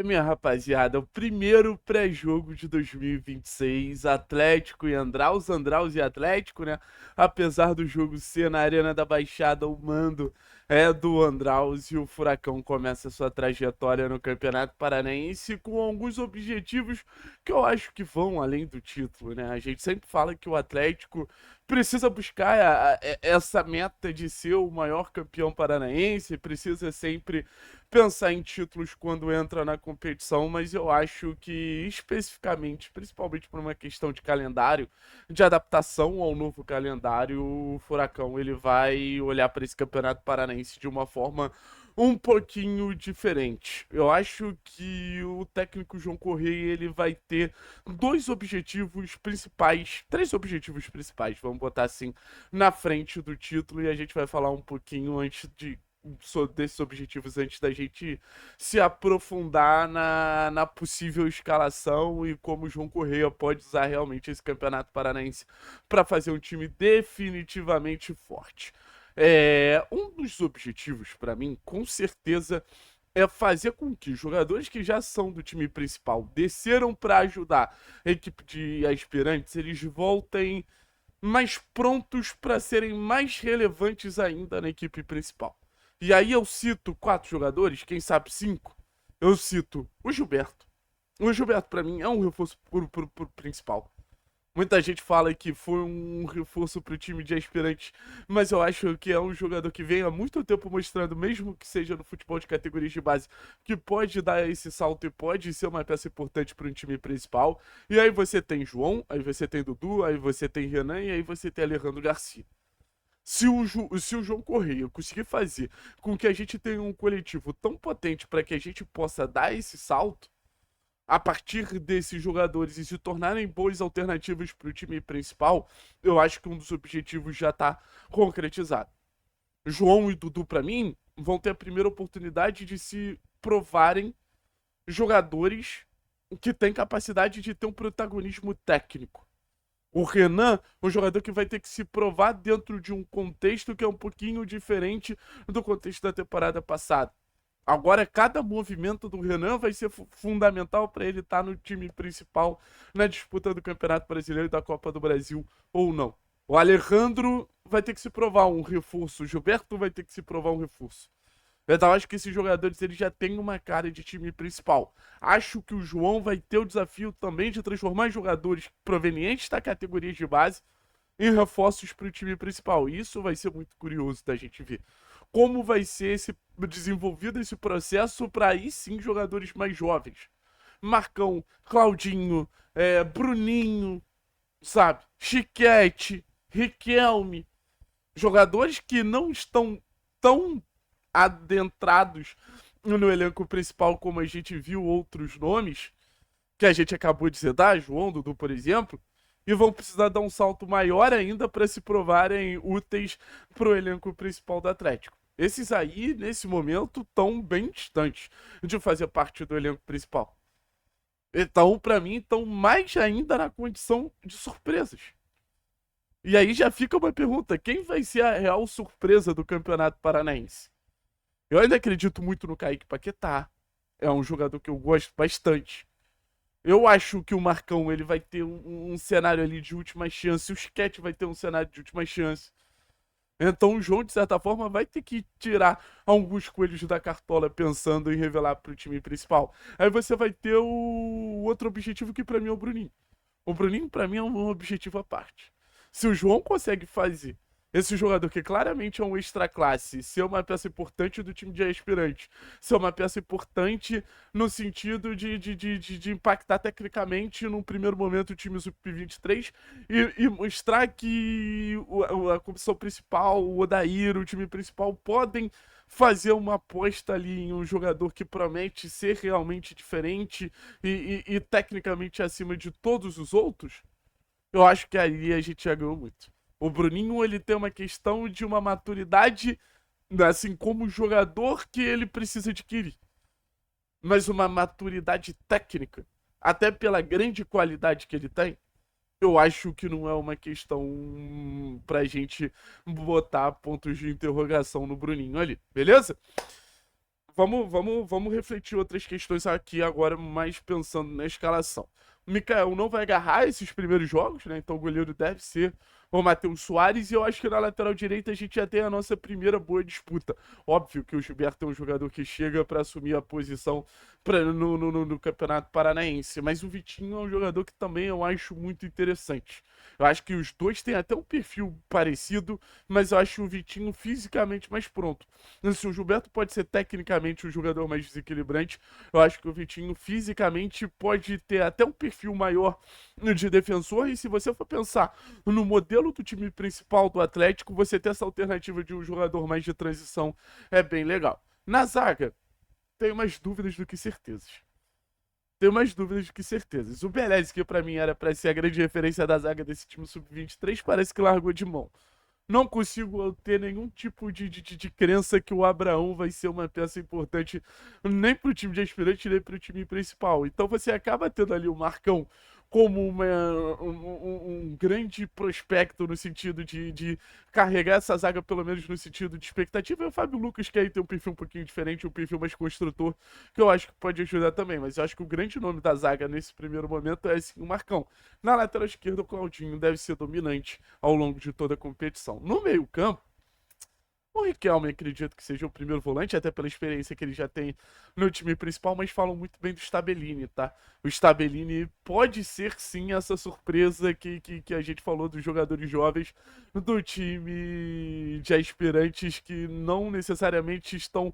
Minha rapaziada, o primeiro pré-jogo de 2026, Atlético e Andraus, Andraus e Atlético, né? Apesar do jogo ser na Arena da Baixada, o mando é do Andraus e o Furacão começa sua trajetória no Campeonato Paranaense com alguns objetivos que eu acho que vão além do título, né? A gente sempre fala que o Atlético precisa buscar essa meta de ser o maior campeão paranaense, precisa sempre pensar em títulos quando entra na competição, mas eu acho que especificamente, principalmente por uma questão de calendário, de adaptação ao novo calendário, o Furacão ele vai olhar para esse Campeonato Paranaense de uma forma um pouquinho diferente. Eu acho que o técnico João Correia ele vai ter dois objetivos principais, três objetivos principais, vamos botar assim, na frente do título e a gente vai falar um pouquinho antes de desses objetivos antes da gente se aprofundar na possível escalação e como o João Correia pode usar realmente esse Campeonato Paranaense para fazer um time definitivamente forte. Um dos objetivos, para mim, com certeza, é fazer com que jogadores que já são do time principal desceram para ajudar a equipe de aspirantes, eles voltem mais prontos para serem mais relevantes ainda na equipe principal. E aí eu cito quatro jogadores, quem sabe cinco. Eu cito o Gilberto. O Gilberto, para mim, é um reforço pro principal. Muita gente fala que foi um reforço pro time de aspirantes, mas eu acho que é um jogador que vem há muito tempo mostrando, mesmo que seja no futebol de categorias de base, que pode dar esse salto e pode ser uma peça importante para um time principal. E aí você tem João, aí você tem Dudu, aí você tem Renan e aí você tem Alejandro Garcia. Se o João Correia conseguir fazer com que a gente tenha um coletivo tão potente para que a gente possa dar esse salto, a partir desses jogadores e se tornarem boas alternativas para o time principal, eu acho que um dos objetivos já está concretizado. João e Dudu, para mim, vão ter a primeira oportunidade de se provarem jogadores que têm capacidade de ter um protagonismo técnico. O Renan, um jogador que vai ter que se provar dentro de um contexto que é um pouquinho diferente do contexto da temporada passada. Agora, cada movimento do Renan vai ser fundamental para ele estar no time principal na disputa do Campeonato Brasileiro e da Copa do Brasil ou não. O Alejandro vai ter que se provar um reforço, o Gilberto vai ter que se provar um reforço. Então, acho que esses jogadores eles já têm uma cara de time principal. Acho que o João vai ter o desafio também de transformar jogadores provenientes da categoria de base em reforços para o time principal. Isso vai ser muito curioso da gente ver. Como vai ser desenvolvido esse processo para aí sim jogadores mais jovens. Marcão, Claudinho, Bruninho, sabe? Chiquete, Riquelme. Jogadores que não estão tão adentrados no elenco principal como a gente viu outros nomes, que a gente acabou de citar, João, Dudu, por exemplo, e vão precisar dar um salto maior ainda para se provarem úteis para o elenco principal do Atlético. Esses aí, nesse momento, estão bem distantes de fazer parte do elenco principal. Então, para mim, estão mais ainda na condição de surpresas. E aí já fica uma pergunta: quem vai ser a real surpresa do Campeonato Paranaense? Eu ainda acredito muito no Kaique Paquetá. É um jogador que eu gosto bastante. Eu acho que o Marcão ele vai ter um cenário ali de última chance. O Sketch vai ter um cenário de última chance. Então o João, de certa forma, vai ter que tirar alguns coelhos da cartola pensando em revelar para o time principal. Aí você vai ter o outro objetivo que para mim é o Bruninho. O Bruninho, para mim, é um objetivo à parte. Se o João consegue fazer esse jogador que claramente é um extra classe, ser uma peça importante do time de aspirante, ser uma peça importante no sentido de impactar tecnicamente num primeiro momento o time sub-23 e mostrar que a comissão principal, o Odair, o time principal podem fazer uma aposta ali em um jogador que promete ser realmente diferente e tecnicamente acima de todos os outros, eu acho que ali a gente já ganhou muito. O Bruninho, ele tem uma questão de uma maturidade, assim, como jogador que ele precisa adquirir. Mas uma maturidade técnica, até pela grande qualidade que ele tem, eu acho que não é uma questão pra gente botar pontos de interrogação no Bruninho ali, beleza? vamos refletir outras questões aqui agora, mais pensando na escalação. O Mikael não vai agarrar esses primeiros jogos, né? Então o goleiro deve ser o Matheus Soares. E eu acho que na lateral direita a gente já tem a nossa primeira boa disputa. Óbvio que o Gilberto é um jogador que chega para assumir a posição no Campeonato Paranaense. Mas o Vitinho é um jogador que também eu acho muito interessante. Eu acho que os dois têm até um perfil parecido, mas eu acho o Vitinho fisicamente mais pronto. Se o Gilberto pode ser tecnicamente um jogador mais desequilibrante, eu acho que o Vitinho fisicamente pode ter até um perfil maior de defensor. E se você for pensar no modelo do time principal do Atlético, você ter essa alternativa de um jogador mais de transição é bem legal. Na zaga, tenho mais dúvidas do que certezas. Tenho mais dúvidas do que certezas. O Belez, que pra mim era pra ser a grande referência da zaga desse time sub-23, parece que largou de mão. Não consigo ter nenhum tipo de crença que o Abraão vai ser uma peça importante nem para o time de aspirante, nem para o time principal. Então você acaba tendo ali o Marcão como um grande prospecto no sentido de carregar essa zaga, pelo menos no sentido de expectativa. E o Fábio Lucas, que aí tem um perfil um pouquinho diferente, um perfil mais construtor, que eu acho que pode ajudar também. Mas eu acho que o grande nome da zaga nesse primeiro momento é sim o Marcão. Na lateral esquerda, o Claudinho deve ser dominante ao longo de toda a competição. No meio-campo, o Riquelme acredito que seja o primeiro volante, até pela experiência que ele já tem no time principal, mas falam muito bem do Stabellini, tá? O Stabellini pode ser sim essa surpresa que a gente falou dos jogadores jovens do time de aspirantes que não necessariamente estão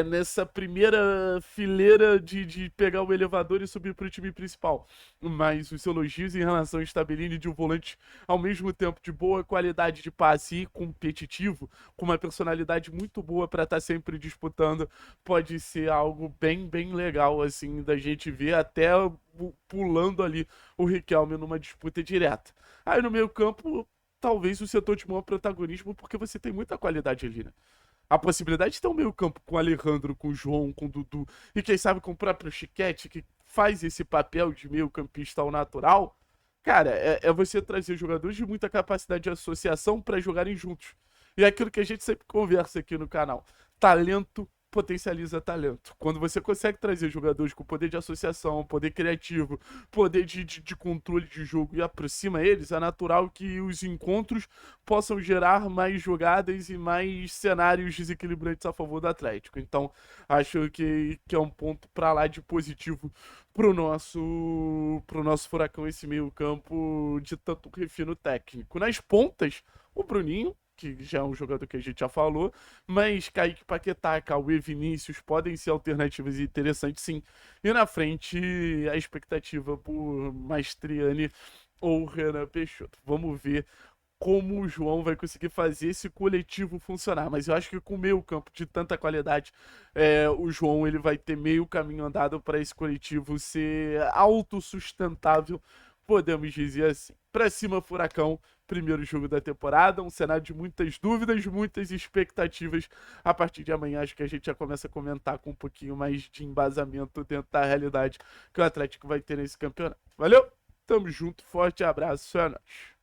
nessa primeira fileira de pegar o elevador e subir para o time principal. Mas os elogios em relação ao Stabellini de um volante ao mesmo tempo de boa qualidade de passe e competitivo, com uma personalidade muito boa para estar sempre disputando, pode ser algo bem, bem legal assim da gente ver, até pulando ali o Riquelme numa disputa direta. Aí no meio-campo, talvez o setor de maior protagonismo, porque você tem muita qualidade ali, né? A possibilidade de ter um meio-campo com o Alejandro, com o João, com o Dudu e quem sabe com o próprio Chiquete, que faz esse papel de meio-campista ao natural, cara, é você trazer jogadores de muita capacidade de associação para jogarem juntos. E é aquilo que a gente sempre conversa aqui no canal: talento potencializa talento. Quando você consegue trazer jogadores com poder de associação, poder criativo, poder de controle de jogo e aproxima eles, é natural que os encontros possam gerar mais jogadas e mais cenários desequilibrantes a favor do Atlético. Então, acho que é um ponto para lá de positivo pro nosso Furacão, esse meio-campo de tanto refino técnico. Nas pontas, o Bruninho, que já é um jogador que a gente já falou, mas Kaique Paquetá, Cauê, Vinícius podem ser alternativas interessantes, sim. E na frente, a expectativa por Mastriani ou Renan Peixoto. Vamos ver como o João vai conseguir fazer esse coletivo funcionar. Mas eu acho que com meio campo de tanta qualidade, o João ele vai ter meio caminho andado para esse coletivo ser autossustentável, podemos dizer assim. Pra cima, Furacão, primeiro jogo da temporada, um cenário de muitas dúvidas, muitas expectativas. A partir de amanhã, acho que a gente já começa a comentar com um pouquinho mais de embasamento dentro da realidade que o Atlético vai ter nesse campeonato. Valeu? Tamo junto, forte abraço, é nóis.